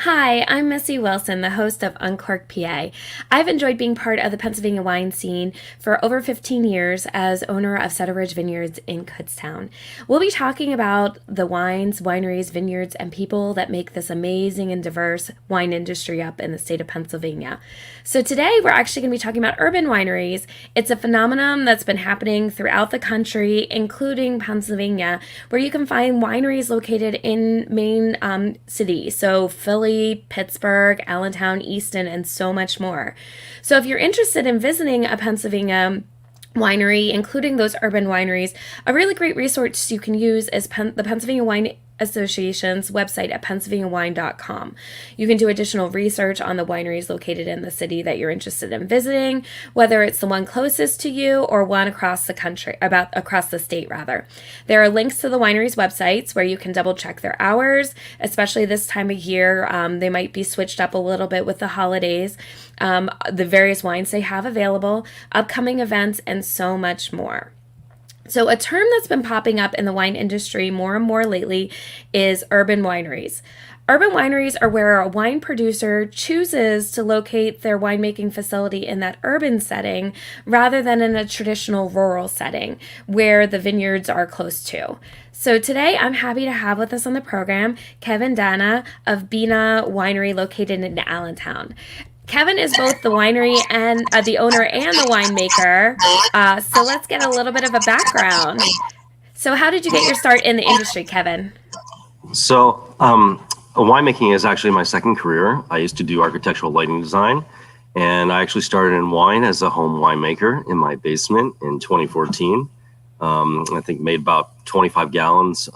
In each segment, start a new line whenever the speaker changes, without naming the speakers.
Hi, I'm Missy Wilson, the host of Uncork PA. I've enjoyed being part of the Pennsylvania wine scene for over 15 years as owner of Cedar Ridge Vineyards in Kutztown. We'll be talking about the wines, wineries, vineyards, and people that make this amazing and diverse wine industry up in the state of Pennsylvania. So today we're actually going to be talking about urban wineries. It's a phenomenon that's been happening throughout the country, including Pennsylvania, where you can find wineries located in main cities. So Philly, Pittsburgh, Allentown, Easton, and so much more. So if you're interested in visiting a Pennsylvania winery, including those urban wineries, a really great resource you can use is the Pennsylvania Wine Association's website at pennsylvaniawine.com. You can do additional research on the wineries located in the city that you're interested in visiting, whether it's the one closest to you or one across the country, across the state rather. There are links to the wineries' websites where you can double check their hours, especially this time of year. They might be switched up a little bit with the holidays, the various wines they have available, upcoming events, and so much more. So a term that's been popping up in the wine industry more and more lately is urban wineries. Urban wineries are where a wine producer chooses to locate their winemaking facility in that urban setting rather than in a traditional rural setting where the vineyards are close to. So today I'm happy to have with us on the program Kevin Danna of Binah Winery located in Allentown. Kevin is both the winery and the owner and the winemaker. So let's get a little bit of a background. So how did you get your start in the industry, Kevin?
So winemaking is actually my second career. I used to do architectural lighting design, and I actually started in wine as a home winemaker in my basement in 2014. I think made about 25 gallons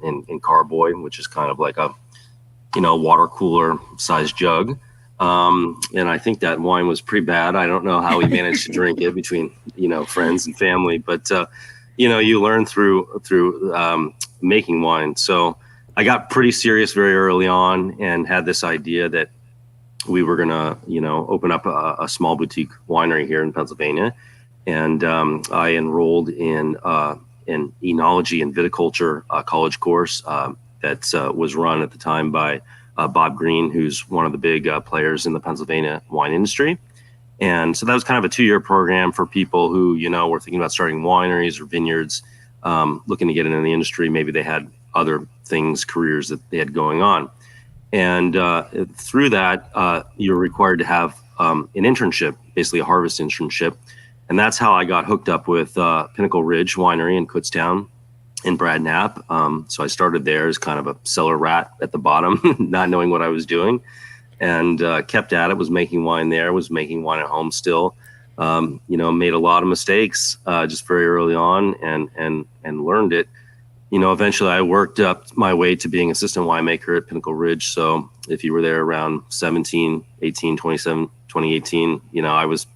in carboy, which is kind of like a water cooler sized jug. And I think that wine was pretty bad. I don't know how we managed to drink it between, friends and family, but, you learn through making wine. So I got pretty serious very early on and had this idea that we were going to, open up a small boutique winery here in Pennsylvania. And I enrolled in enology and viticulture college course that was run at the time by Bob Green, who's one of the big players in the Pennsylvania wine industry. And so that was kind of a 2-year program for people who, were thinking about starting wineries or vineyards, looking to get into the industry. Maybe they had other things, careers that they had going on. And through that, you're required to have an internship, basically a harvest internship. And that's how I got hooked up with Pinnacle Ridge Winery in Kutztown in Brad Knapp. So I started there as kind of a cellar rat at the bottom, not knowing what I was doing, and kept at it, was making wine there, was making wine at home still, made a lot of mistakes just very early on and learned it. Eventually I worked up my way to being assistant winemaker at Pinnacle Ridge. So if you were there around 17, 18, 27, 2018, I was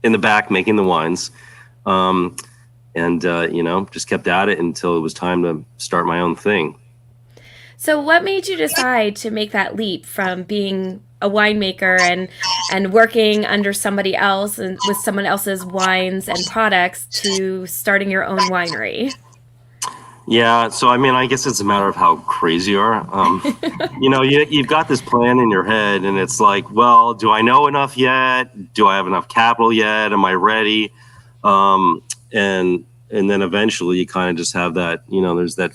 in the back making the wines. And just kept at it until it was time to start my own thing.
So what made you decide to make that leap from being a winemaker and working under somebody else and with someone else's wines and products to starting your own winery?
Yeah, so I guess it's a matter of how crazy you are. You've got this plan in your head, and it's like, well, do I know enough yet? Do I have enough capital yet? Am I ready? And then eventually you kind of just have that, there's that,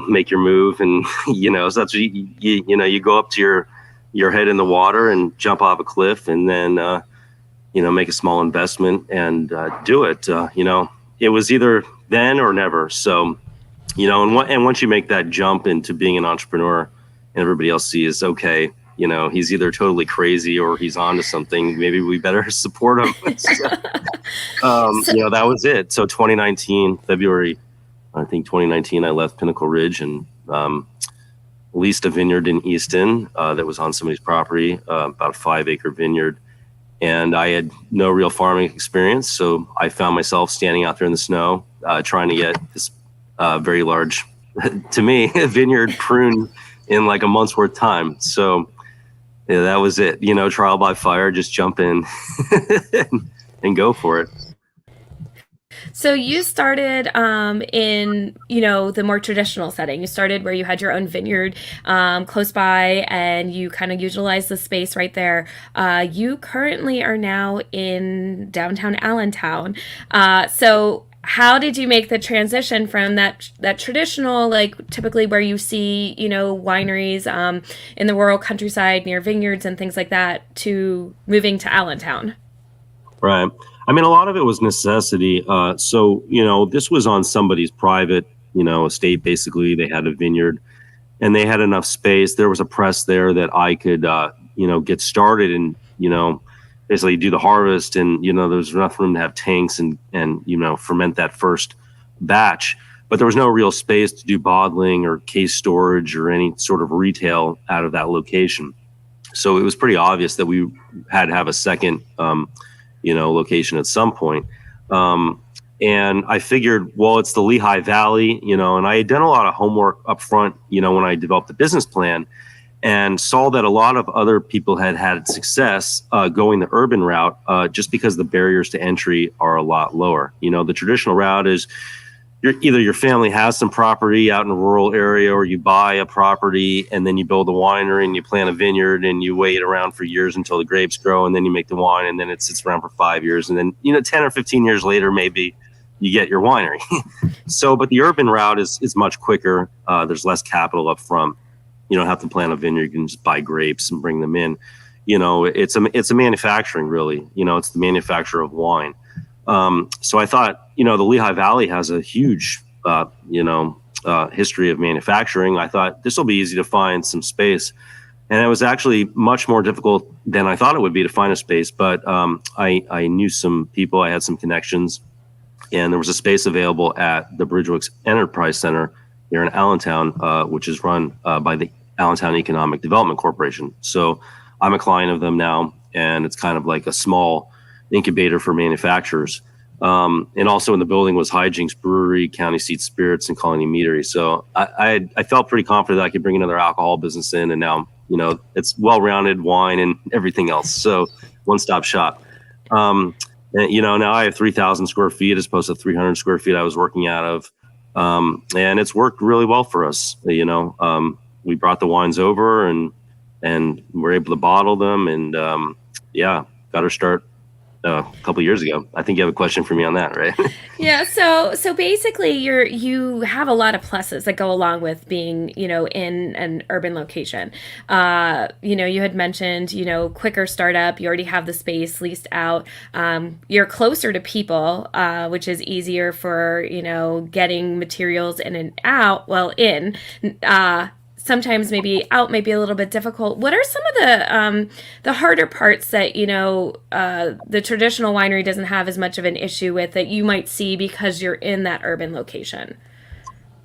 make your move. And, so that's what you go up to your head in the water and jump off a cliff and then, make a small investment and do it. It was either then or never. So, and once you make that jump into being an entrepreneur and everybody else sees, okay, he's either totally crazy or he's onto something. Maybe we better support him. That was it. So 2019, February, I think 2019, I left Pinnacle Ridge and leased a vineyard in Easton that was on somebody's property, about a 5-acre vineyard. And I had no real farming experience. So I found myself standing out there in the snow, trying to get this very large to me, a vineyard pruned in like a month's worth of time. So yeah, that was it. Trial by fire, just jump in and go for it.
So you started in, the more traditional setting. You started where you had your own vineyard close by, and you kind of utilized the space right there. You currently are now in downtown Allentown. So how did you make the transition from that traditional, like typically where you see wineries in the rural countryside near vineyards and things like that, to moving to Allentown?
Right. I mean, a lot of it was necessity. This was on somebody's private, estate. Basically, they had a vineyard and they had enough space. There was a press there that I could, get started and, basically do the harvest. And, there was enough room to have tanks and ferment that first batch. But there was no real space to do bottling or case storage or any sort of retail out of that location. So it was pretty obvious that we had to have a second, location at some point. And I figured, well, it's the Lehigh Valley, and I had done a lot of homework up front, when I developed the business plan, and saw that a lot of other people had success going the urban route just because the barriers to entry are a lot lower. The traditional route is either your family has some property out in a rural area, or you buy a property and then you build a winery and you plant a vineyard and you wait around for years until the grapes grow, and then you make the wine, and then it sits around for 5 years, and then 10 or 15 years later maybe you get your winery. But the urban route is much quicker. There's less capital up front. You don't have to plant a vineyard. You can just buy grapes and bring them in. It's a manufacturing, really. It's the manufacture of wine. So I thought, the Lehigh Valley has a huge, history of manufacturing. I thought this will be easy to find some space. And it was actually much more difficult than I thought it would be to find a space. But I knew some people, I had some connections, and there was a space available at the Bridgeworks Enterprise Center here in Allentown, which is run by the Allentown Economic Development Corporation. So I'm a client of them now, and it's kind of like a small incubator for manufacturers. And also in the building was Hijinks Brewery, County Seat Spirits, and Colony Meadery. So I felt pretty confident that I could bring another alcohol business in, and now it's well-rounded wine and everything else. So one-stop shop. And, now I have 3,000 square feet as opposed to 300 square feet I was working out of, and it's worked really well for us. We brought the wines over and we're able to bottle them, and got our start a couple of years ago. I think you have a question for me on that, right?
Yeah, so basically you have a lot of pluses that go along with being, in an urban location. You had mentioned, quicker startup, you already have the space leased out. You're closer to people, which is easier for, getting materials in and out, well, in. Sometimes maybe out may be a little bit difficult. What are some of the harder parts that the traditional winery doesn't have as much of an issue with, that you might see because you're in that urban location?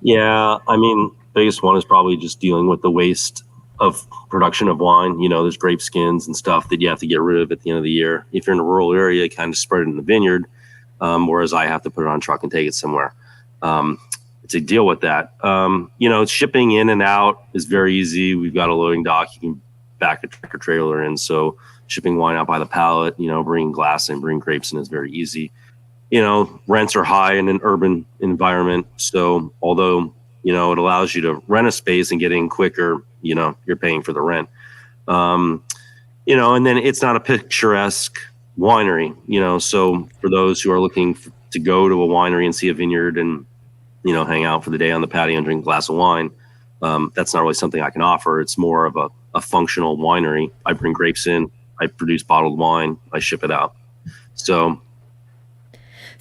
Yeah, I mean, biggest one is probably just dealing with the waste of production of wine. There's grape skins and stuff that you have to get rid of at the end of the year. If you're in a rural area, you kind of spread it in the vineyard, whereas I have to put it on a truck and take it somewhere. To deal with that. Shipping in and out is very easy. We've got a loading dock. You can back a tractor trailer in. So shipping wine out by the pallet, bringing glass and bringing grapes in is very easy. Rents are high in an urban environment. So although, it allows you to rent a space and get in quicker, you're paying for the rent. And then it's not a picturesque winery, so for those who are looking to go to a winery and see a vineyard and hang out for the day on the patio and drink a glass of wine, that's not really something I can offer. It's more of a functional winery. I bring grapes in, I produce bottled wine, I ship it out. So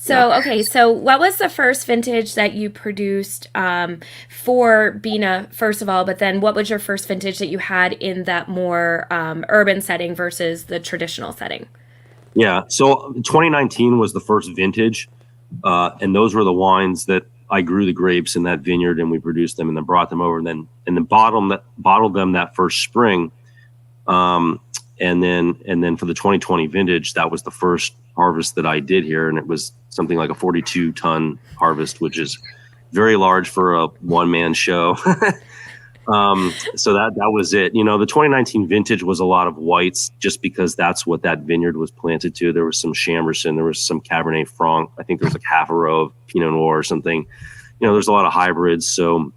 okay, so what was the first vintage that you produced for Binah, first of all, but then what was your first vintage that you had in that more urban setting versus the traditional setting?
Yeah, so 2019 was the first vintage, and those were the wines that I grew the grapes in that vineyard, and we produced them and then brought them over and then bottled them that first spring. And then for the 2020 vintage, that was the first harvest that I did here. And it was something like a 42 ton harvest, which is, very large for a one-man show. So that was it. You know, the 2019 vintage was a lot of whites just because that's what that vineyard was planted to. There was some Chamberson, there was some Cabernet Franc. I think there was like half a row of Pinot Noir or something. You know, there's a lot of hybrids. So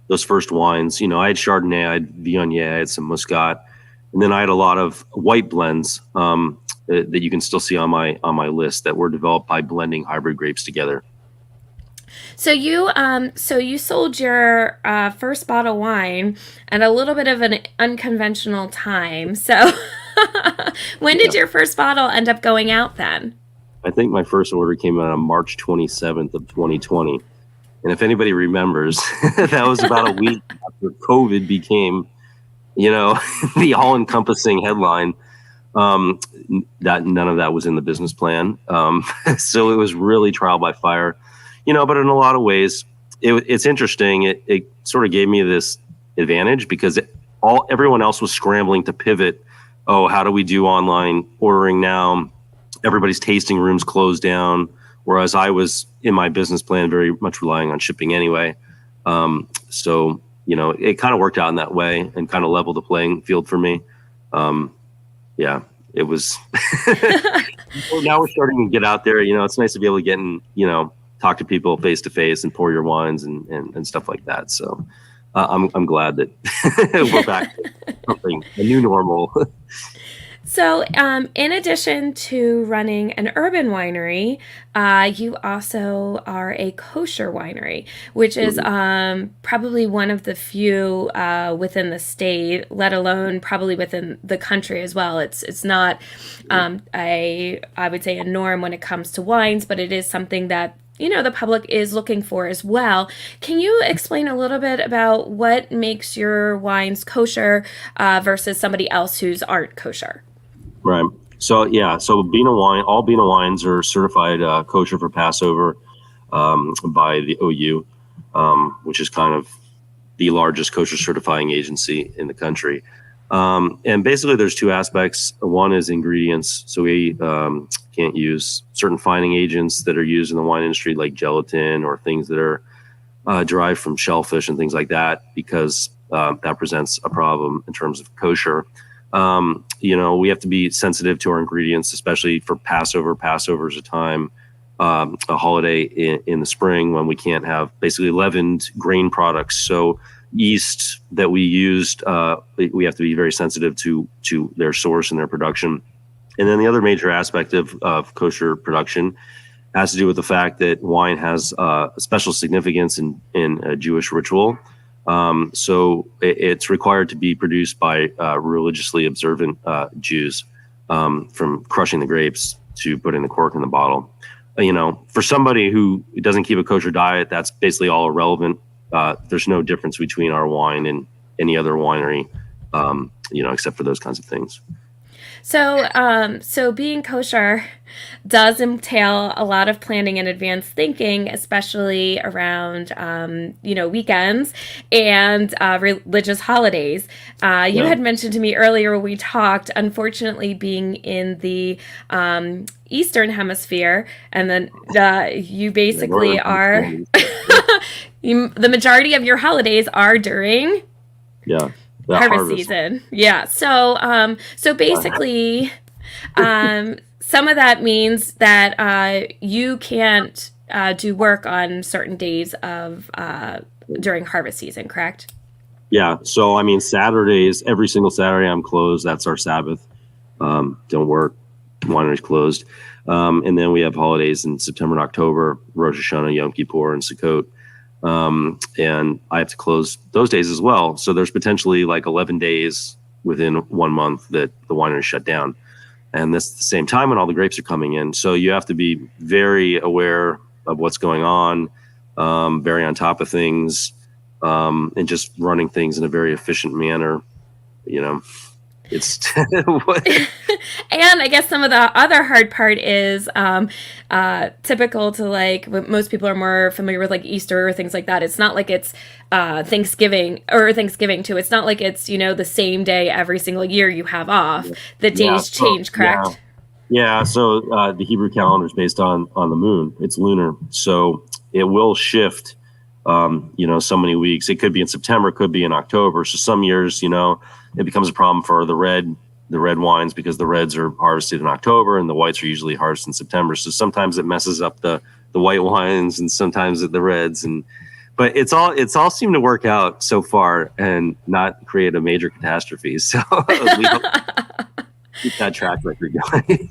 those first wines, you know, I had Chardonnay, I had Viognier, I had some Muscat, and then I had a lot of white blends that you can still see on my list that were developed by blending hybrid grapes together.
So you sold your first bottle of wine at a little bit of an unconventional time. So when did
Yeah.
your first bottle end up going out then?
I think my first order came out on March 27th of 2020. And if anybody remembers, that was about a week after COVID became, you know, the all-encompassing headline. That none of that was in the business plan. So it was really trial by fire, you know, but in a lot of ways, it's interesting. It sort of gave me this advantage because everyone else was scrambling to pivot. Oh, how do we do online ordering now? Everybody's tasting rooms closed down. Whereas I was in my business plan very much relying on shipping anyway. So, you know, it kind of worked out in that way and kind of leveled the playing field for me. Yeah, it was. Now we're starting to get out there. You know, it's nice to be able to get in, you know, talk to people face to face and pour your wines and stuff like that. So I'm glad that we're back to something, a new normal.
So, in addition to running an urban winery, you also are a kosher winery, which is probably one of the few within the state, let alone probably within the country as well. It's not I would say a norm when it comes to wines, but it is something that the public is looking for as well. Can you explain a little bit about what makes your wines kosher versus somebody else who's aren't kosher?
Right. So yeah. So all Binah wines are certified kosher for Passover by the OU, which is kind of the largest kosher certifying agency in the country. And basically, there's two aspects. One is ingredients. So we can't use certain fining agents that are used in the wine industry, like gelatin or things that are derived from shellfish and things like that, because that presents a problem in terms of kosher. We have to be sensitive to our ingredients, especially for Passover. Passover is a time, a holiday in the spring when we can't have basically leavened grain products. So yeast that we used, we have to be very sensitive to their source and their production. And then the other major aspect of kosher production has to do with the fact that wine has a special significance in a Jewish ritual. So it's required to be produced by religiously observant Jews, from crushing the grapes to putting the cork in the bottle. For somebody who doesn't keep a kosher diet, that's basically all irrelevant. There's no difference between our wine and any other winery, except for those kinds of things.
So being kosher does entail a lot of planning and advanced thinking, especially around, weekends and religious holidays. You had mentioned to me earlier when we talked, unfortunately, being in the Eastern Hemisphere, and then you basically are the majority of your holidays are during harvest season. Yeah. So basically, some of that means that you can't do work on certain days of during harvest season, correct?
Yeah. So I mean, Saturdays, every single Saturday I'm closed. That's our Sabbath. Don't work. Winery's closed. And then we have holidays in September and October, Rosh Hashanah, Yom Kippur, and Sukkot. And I have to close those days as well. So there's potentially like 11 days within 1 month that the winery is shut down. And this the same time when all the grapes are coming in. So you have to be very aware of what's going on, very on top of things, and just running things in a very efficient manner. It's
And I guess some of the other hard part is typical to like most people are more familiar with like Easter or things like that. It's not like it's Thanksgiving too. It's not like it's the same day every single year you have off. The days change, correct?
Yeah. So the Hebrew calendar is based on the moon. It's lunar, so it will shift so many weeks. It could be in September, it could be in October. So some years, it becomes a problem for the red wines because the reds are harvested in October and the whites are usually harvested in September. So sometimes it messes up the white wines and sometimes the reds, but it's all seemed to work out so far and not create a major catastrophe. So we hope keep that track record going.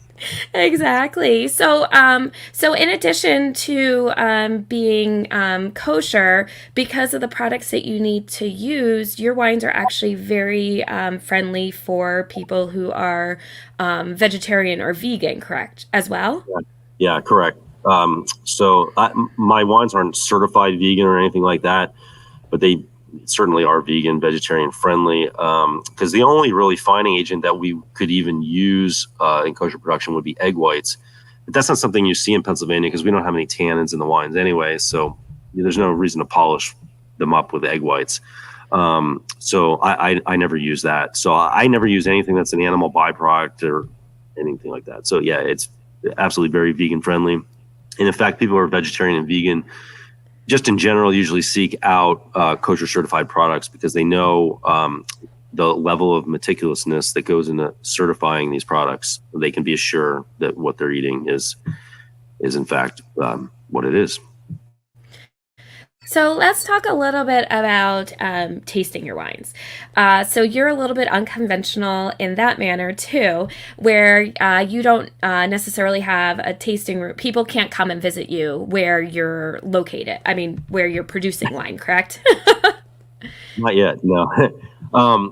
Exactly. So in addition to being kosher, because of the products that you need to use, your wines are actually very friendly for people who are vegetarian or vegan, correct? As well?
Yeah, correct. My wines aren't certified vegan or anything like that, but they certainly are vegan, vegetarian friendly. Because the only really fining agent that we could even use in kosher production would be egg whites. But that's not something you see in Pennsylvania because we don't have any tannins in the wines anyway. So there's no reason to polish them up with egg whites. So I never use that. So I never use anything that's an animal byproduct or anything like that. So yeah, it's absolutely very vegan friendly. And in fact, people who are vegetarian and vegan just in general usually seek out kosher certified products because they know the level of meticulousness that goes into certifying these products. They can be assured that what they're eating is in fact what it is.
So let's talk a little bit about tasting your wines. So you're a little bit unconventional in that manner too, where you don't necessarily have a tasting room. People can't come and visit you where you're located. I mean, where you're producing wine, correct?
Not yet, no.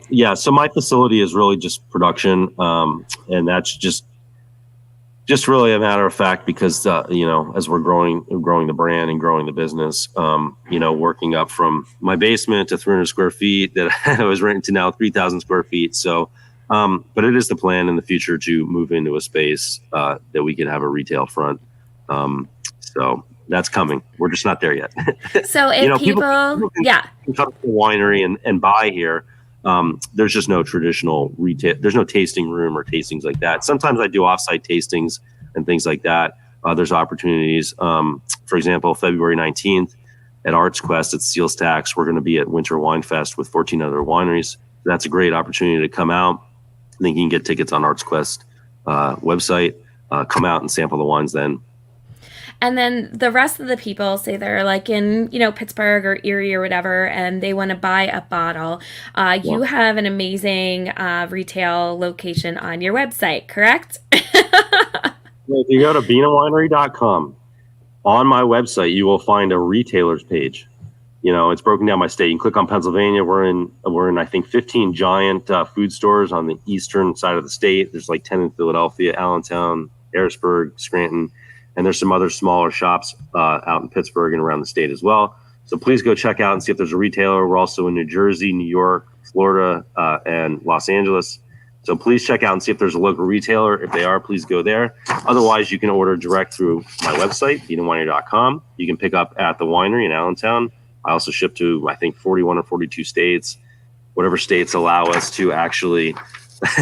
Yeah, so my facility is really just production, and that's just really a matter of fact because as we're growing the brand and growing the business, working up from my basement to 300 square feet that I was renting to now 3,000 square feet. So, but it is the plan in the future to move into a space that we can have a retail front. So that's coming. We're just not there yet.
So if people
can come to the winery and buy here. There's just no traditional retail. There's no tasting room or tastings like that. Sometimes I do offsite tastings and things like that. There's opportunities. For example, February 19th at Arts Quest at Steel Stacks, we're going to be at Winter Wine Fest with 14 other wineries. That's a great opportunity to come out. I think you can get tickets on Arts Quest website. Come out and sample the wines then.
And then the rest of the people, say they're like in, Pittsburgh or Erie or whatever, and they want to buy a bottle. You have an amazing retail location on your website, correct?
If you go to binahwinery.com, on my website, you will find a retailers page. It's broken down by state. You can click on Pennsylvania. We're in I think 15 giant food stores on the eastern side of the state. There's like 10 in Philadelphia, Allentown, Harrisburg, Scranton. And there's some other smaller shops out in Pittsburgh and around the state as well. So please go check out and see if there's a retailer. We're also in New Jersey, New York, Florida, and Los Angeles. So please check out and see if there's a local retailer. If they are, please go there. Otherwise, you can order direct through my website, binahwinery.com. You can pick up at the winery in Allentown. I also ship to, I think, 41 or 42 states, whatever states allow us to actually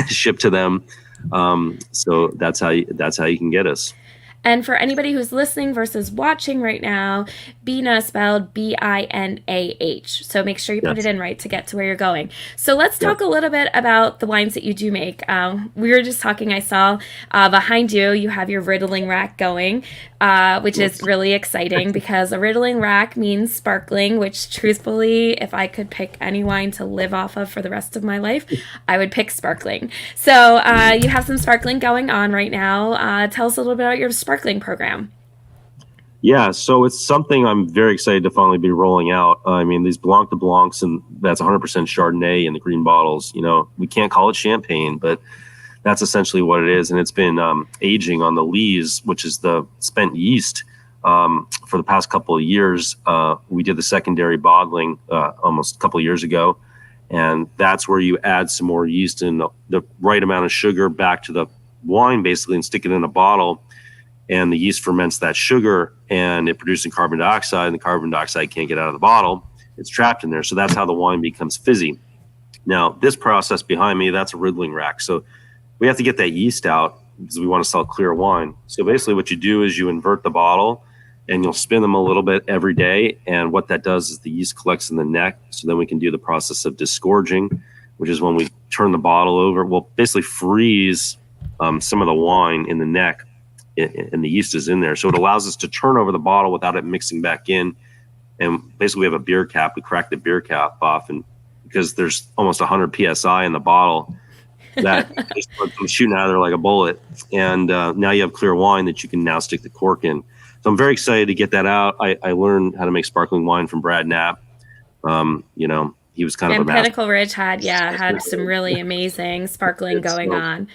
ship to them. So that's how you can get us.
And for anybody who's listening versus watching right now, Binah spelled Binah. So make sure you put it in right to get to where you're going. So let's talk a little bit about the wines that you do make. We were just talking, I saw behind you have your riddling rack going, which is really exciting because a riddling rack means sparkling, which truthfully, if I could pick any wine to live off of for the rest of my life, I would pick sparkling. So you have some sparkling going on right now. Tell us a little bit about your sparkling program.
Yeah, so it's something I'm very excited to finally be rolling out. I mean, these Blanc de Blancs, and that's 100% Chardonnay in the green bottles. We can't call it champagne, but that's essentially what it is. And it's been aging on the lees, which is the spent yeast, for the past couple of years. We did the secondary bottling almost a couple of years ago. And that's where you add some more yeast and the right amount of sugar back to the wine, basically, and stick it in a bottle. And the yeast ferments that sugar and it produces carbon dioxide, and the carbon dioxide can't get out of the bottle. It's trapped in there. So that's how the wine becomes fizzy. Now, this process behind me, that's a riddling rack. So we have to get that yeast out because we want to sell clear wine. So basically what you do is you invert the bottle and you'll spin them a little bit every day. And what that does is the yeast collects in the neck. So then we can do the process of disgorging, which is when we turn the bottle over. We'll basically freeze some of the wine in the neck, and the yeast is in there. So it allows us to turn over the bottle without it mixing back in. And basically we have a beer cap. We crack the beer cap off, and because there's almost 100 PSI in the bottle, that just comes shooting out of there like a bullet. And now you have clear wine that you can now stick the cork in. So I'm very excited to get that out. I learned how to make sparkling wine from Brad Knapp. He was kind of a master.
Pinnacle Ridge had some really amazing sparkling going on.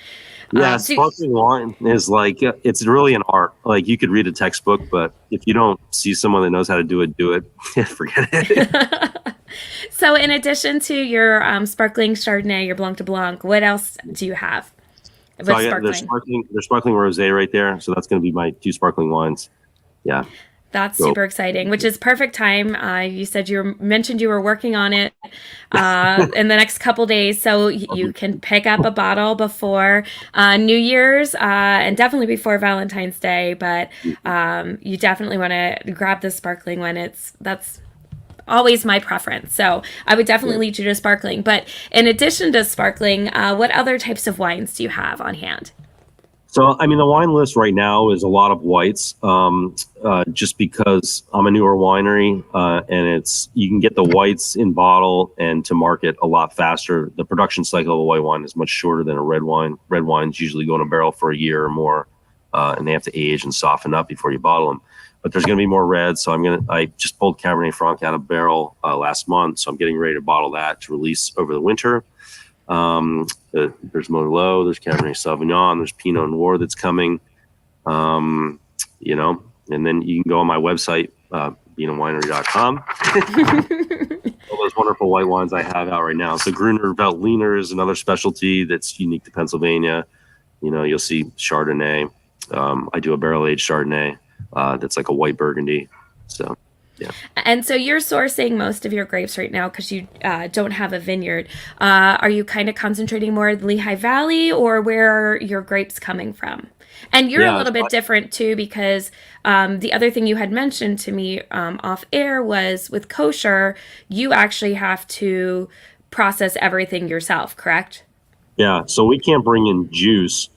Yeah, sparkling wine is like, it's really an art. Like, you could read a textbook, but if you don't see someone that knows how to do it, forget it.
So in addition to your sparkling Chardonnay, your Blanc de Blanc, what else do you have?
So there's sparkling rosé right there. So that's going to be my 2 sparkling wines. Yeah.
That's super exciting, which is perfect time. You said mentioned you were working on it in the next couple days, so you can pick up a bottle before New Year's and definitely before Valentine's Day. But you definitely want to grab the sparkling one. That's always my preference. So I would definitely lead you to sparkling. But in addition to sparkling, what other types of wines do you have on hand?
So, I mean, the wine list right now is a lot of whites, just because I'm a newer winery, and you can get the whites in bottle and to market a lot faster. The production cycle of a white wine is much shorter than a red wine. Red wines usually go in a barrel for a year or more, and they have to age and soften up before you bottle them. But there's going to be more reds, so I just pulled Cabernet Franc out of barrel last month, so I'm getting ready to bottle that to release over the winter. There's Merlot, there's Cabernet Sauvignon, there's Pinot Noir that's coming, and then you can go on my website, binahwinery.com. All those wonderful white wines I have out right now. So Gruner Veltliner is another specialty that's unique to Pennsylvania. You'll see Chardonnay. I do a barrel-aged Chardonnay that's like a white Burgundy. So. Yeah.
And so you're sourcing most of your grapes right now because you don't have a vineyard. Are you kind of concentrating more in the Lehigh Valley, or where are your grapes coming from? And you're a little bit different too, because the other thing you had mentioned to me off air was with kosher, you actually have to process everything yourself, correct?
Yeah. So we can't bring in juice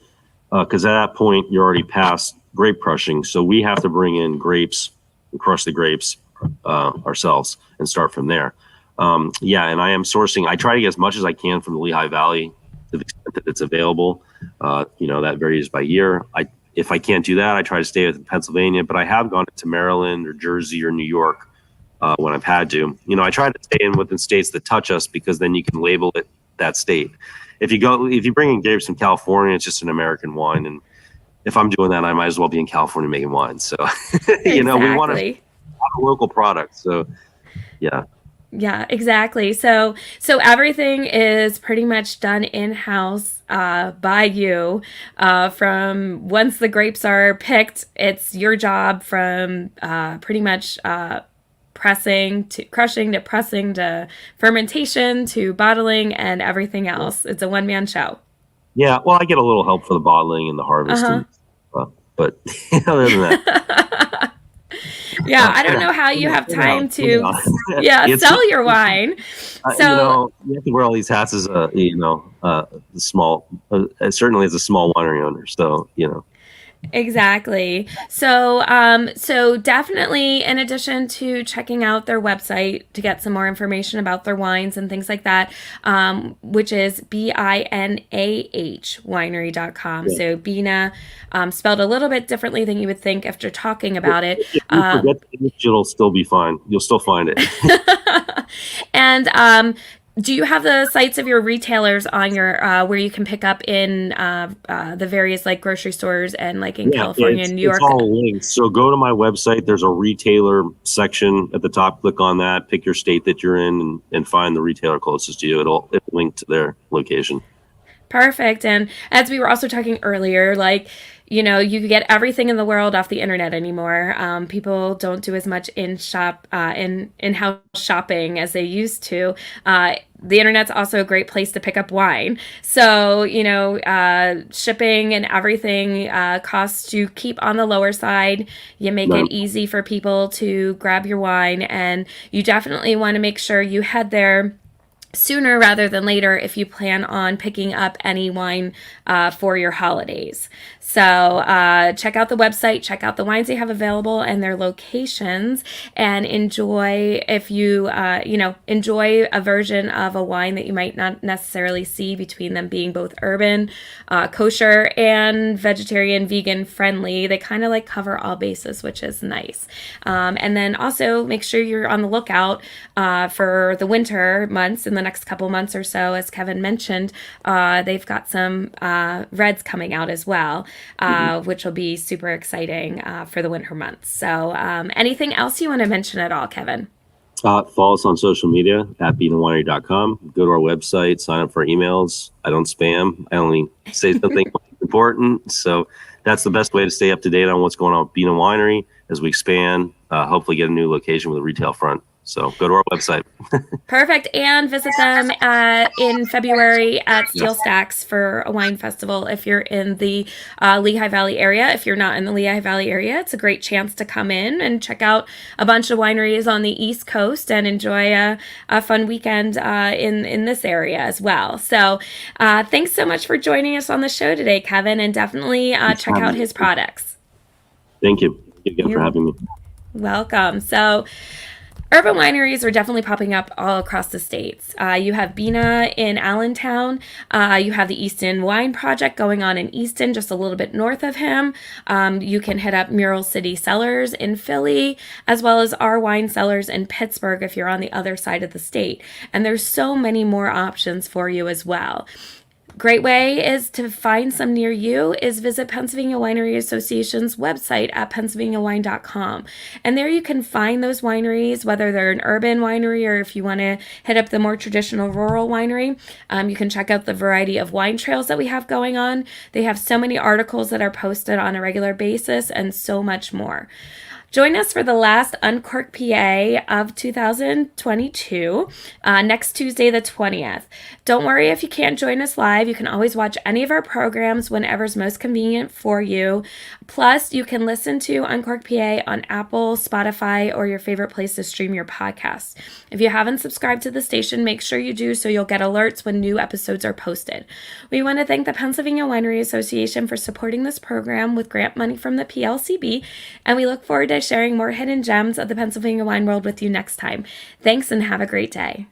because at that point you're already past grape crushing. So we have to bring in grapes and crush the grapes ourselves and start from there. And I am sourcing. I try to get as much as I can from the Lehigh Valley to the extent that it's available. That varies by year. If I can't do that, I try to stay within Pennsylvania, but I have gone to Maryland or Jersey or New York when I've had to. I try to stay within states that touch us, because then you can label it that state. If you bring in grapes from California, it's just an American wine, and if I'm doing that, I might as well be in California making wine. So, we want to a local product. So, yeah.
Yeah, exactly. So everything is pretty much done in-house by you. From once the grapes are picked, it's your job from pretty much pressing to crushing to pressing to fermentation to bottling and everything else. It's a one-man show.
Yeah, well, I get a little help for the bottling and the harvesting, but other than that.
Yeah, I don't know how you have time to sell your wine. So
you have to wear all these hats as certainly as a small winery owner. So
Exactly. So definitely, in addition to checking out their website to get some more information about their wines and things like that, which is BINAH winery.com. Yeah. So Binah, spelled a little bit differently than you would think after talking about it.
If you forget the English, it'll still be fine. You'll still find it.
And do you have the sites of your retailers on your where you can pick up in the various like grocery stores and like in California and New York?
It's all linked. So go to my website. There's a retailer section at the top. Click on that. Pick your state that you're in and find the retailer closest to you. It'll link to their location.
Perfect. And as we were also talking earlier, like you get everything in the world off the internet anymore. People don't do as much in-house shopping as they used to. The internet's also a great place to pick up wine. So, shipping and everything costs you keep on the lower side. You make it
Right.
easy for people to grab your wine, and you definitely want to make sure you head there sooner rather than later if you plan on picking up any wine for your holidays. So check out the website, check out the wines they have available and their locations, and enjoy if you enjoy a version of a wine that you might not necessarily see between them being both urban, kosher, and vegetarian, vegan friendly. They kind of like cover all bases, which is nice. And then also make sure you're on the lookout for the winter months in the next couple months or so. As Kevin mentioned, they've got some reds coming out as well, which will be super exciting for the winter months. So anything else you want to mention at all, Kevin?
Follow us on social media at binahwinery.com. Go to our website, sign up for emails. I don't spam. I only say something important. So that's the best way to stay up to date on what's going on with Binah Winery as we expand, hopefully get a new location with a retail front. So go to our website.
Perfect. And visit them in February at Steel
Yes.
Stacks for a wine festival if you're in the Lehigh Valley area. If you're not in the Lehigh Valley area, it's a great chance to come in and check out a bunch of wineries on the East Coast and enjoy a fun weekend in this area as well. So thanks so much for joining us on the show today, Kevin, and definitely check out his products.
Thank you. Thank you again for
You're
having me.
welcome. So urban wineries are definitely popping up all across the states. You have Binah in Allentown. You have the Easton Wine Project going on in Easton, just a little bit north of him. You can hit up Mural City Cellars in Philly, as well as our wine cellars in Pittsburgh if you're on the other side of the state. And there's so many more options for you as well. Great way is to find some near you is visit Pennsylvania Winery Association's website at pennsylvaniawine.com. And there you can find those wineries, whether they're an urban winery or if you want to hit up the more traditional rural winery. You can check out the variety of wine trails that we have going on. They have so many articles that are posted on a regular basis and so much more. Join us for the last Uncork PA of 2022, next Tuesday, the 20th. Don't worry if you can't join us live. You can always watch any of our programs whenever's most convenient for you. Plus, you can listen to Uncork PA on Apple, Spotify, or your favorite place to stream your podcast. If you haven't subscribed to the station, make sure you do so you'll get alerts when new episodes are posted. We want to thank the Pennsylvania Winery Association for supporting this program with grant money from the PLCB, and we look forward to sharing more hidden gems of the Pennsylvania wine world with you next time. Thanks and have a great day.